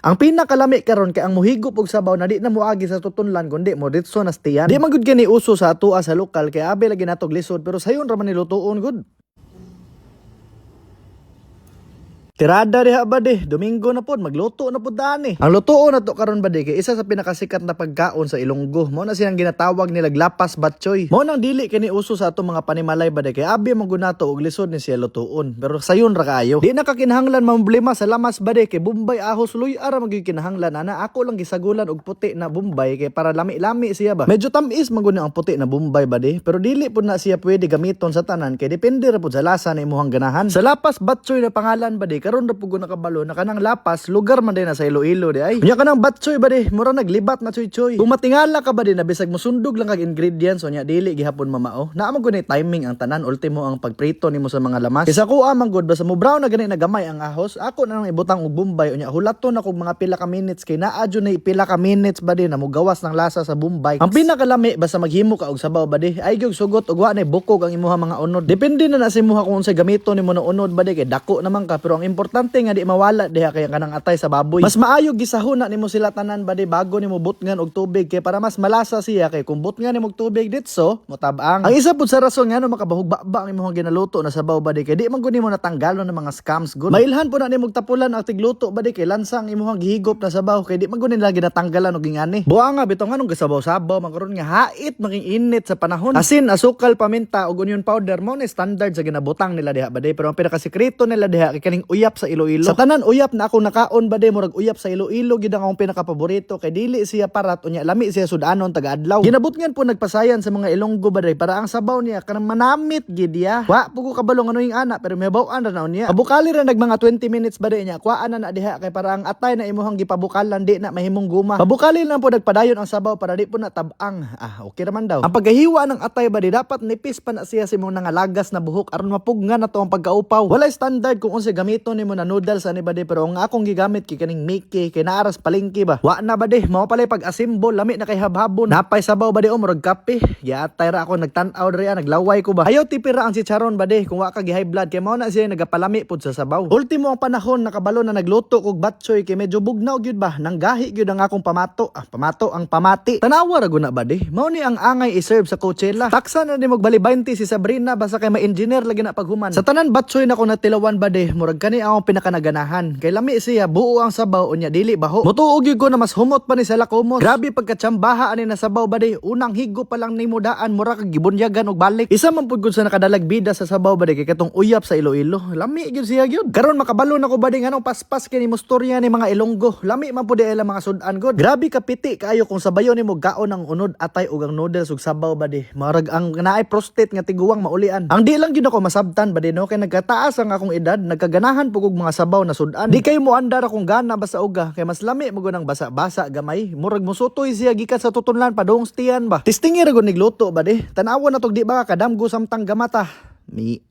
Ang pinakalami karon kay ang muhigop og sabaw na di na moagi sa tutunlan kundi mo ditso na stiyan. Di man gud kani uso sa atoa sa lokal kay abi lagi natog lisod pero sayon ra man nilutuon gud. Tirada diha ba de, Domingo na pod, magluto na pod dani. Ang lutuon na to karon ba de kay isa sa pinakasikat na pagkaon sa Ilonggo. Mao na siyang ginatawag nila lapas batchoy. Mao nang dili kini uso sa atong mga panimalay ba de kay abi man gunato og lisod ni siya lutuon. Pero sayon ra kaayo. Di na kakinahanglan problema sa lamas ba de kay Bombay ahos luy ara magikinahanglan ana ako lang gisagulan og puti na Bombay kay para lami-lami siya ba. Medyo tamis man gud ang puti na Bombay ba de, pero dili pud na siya pwede gamiton sa tanan kay depende ra pud sa lasa na imong ganahan. Sa lapas batchoy na pangalan ba de karon ra pugo nakabalo na kanang lapas lugar man din na sa Iloilo di ay. Unya kanang batchoy ba di mura naglibat na choy-choy. Kung matingala ka ba di na bisag mosundog lang kag ingredients unya dili gihapon mamao. Naa man gud ni timing ang tanan ultimo ang pagprito nimo sa mga lamas. Isa ko man gud basta mo brown na gani na gamay ang ahos. Ako na nang ibutang og Bombay unya hulaton ako mga pila ka minutes kay naa jud ni pila ka minutes ba di na mo gawas ng lasa sa Bombay. Ang pinakalami basta maghimo ka og sabaw ba di ay gyud sugot og wa na bukog ang imuha mga unod. Depende na sa imuha kung unsa gamiton nimo na unod ba di kay dako naman ka pero ang importante nga di mawala diha kay kanang atay sa baboy. Mas maayo gisahon na nimo sila tanan ba di bago nimo butngan og tubig kay para mas malasa siya kay kung butngan nimo og tubig ditso motabang. Ang isa pud sa rason nga no makabahug-ba ang imong ginaluto na sabaw ba di kay di man gud nimo natanggalon ng mga scams gud. Mailhan po na nimo tapulan ang tigluto ba di kay lansa ang imong gihigop na sabaw kay di man gud nila ginatanggalan og ingani. Buha nga bitong anong gasabaw-sabaw magkaron nga hait maging init sa panahon. Asin, asukal, paminta ug onion powder mo na standard sa ginabutang nila diha ba di pero ang pinakasekreto nila diha kay kaning uyap sa Iloilo. Sa tanan uyap na akong nakaon ba de murag uyap sa Iloilo gid ang akong pinakapaborito kay dili siya parat unya lami siya sudanon taga-adlaw. Ginabutngan po nagpasayan sa mga Ilonggo ba de para ang sabaw niya kanang manamit gid ya. Wa pugo kabalo nga noing ana pero mabaw-an ra naon niya. Pabukali ra nag mga 20 minutes ba de niya kuan na diha kay para ang atay na imuhang gipabukalan di na mahimong guma. Pabukali lang po nagpadayon ang sabaw para di po na tabang. Okay raman daw. Ang paggahiwa ng atay ba de dapat nipis pa na siya sa imong nangalagas na buhok aron mapugnan na to ang pagkaupaw. Wala standard kung unsa gamiton nimo na noodles ani ba de pero ang akong gigamit kay kaning Mickey kay naaras palengke ba. Wa na ba de mao palay pag-assemble lami na kay habhabon. Napay sabaw ba de murag kape. Giatay ra ako nagtan-aw diri naglaway ko ba. Ayaw tipira ang chicharon ba de kung wa ka gi high blood kay mao na siya nagapalami pud sa sabaw. Ultimo ang panahon nakabalo na nagluto kog batchoy kay medyo bugnaw gyud ba. Nanggahi gyud ang akong pamato. Pamato ang pamati. Tanawa ra guna ba de. Mao ni ang angay i-serve sa Coachella. Taksa na ni magbali 20 si Sabrina basta kay ma-engineer lagi na paghuman. Sa tanan batchoy na ko natilawan ba de murag kani akong pinakanaganahan. Kay lami siya buo ang sabaw unya dili baho. Motuog gyud ko na mas humot pa ni sa lakomos. Grabe pagkatsambaha ani na sabaw ba de unang higo pa lang nimo daan mura kag gibunyagan og balik. Isa man pud gud sa nakadalag bida sa sabaw ba de kay katong uyap sa Iloilo. Lami gyud siya gyud. Karon makabalo na ko ba de nganong paspas kay nimo storya ni mga Ilonggo. Lami man pud ila mga sudan gud. Grabe kapiti kaayo kung sabayon nimo gaon ang unod atay ug ang noodles ug sabaw ba de. Marag ang naay prostate nga tiguwang maulian. Ang di lang gyud ako masabtan ba de no kay nagkataas ang akong edad nagkaganahan pug og mga sabaw na sudan. Di kay mo andar akong gana basta uga kay mas lami mo nang basa-basa gamay murag musutoy siya gikan sa tutunlan padung stiyan ba. Tistingi ra gud nigluto ba de. Tan-awon na tog di ba kadamgo samtang gamata. Mi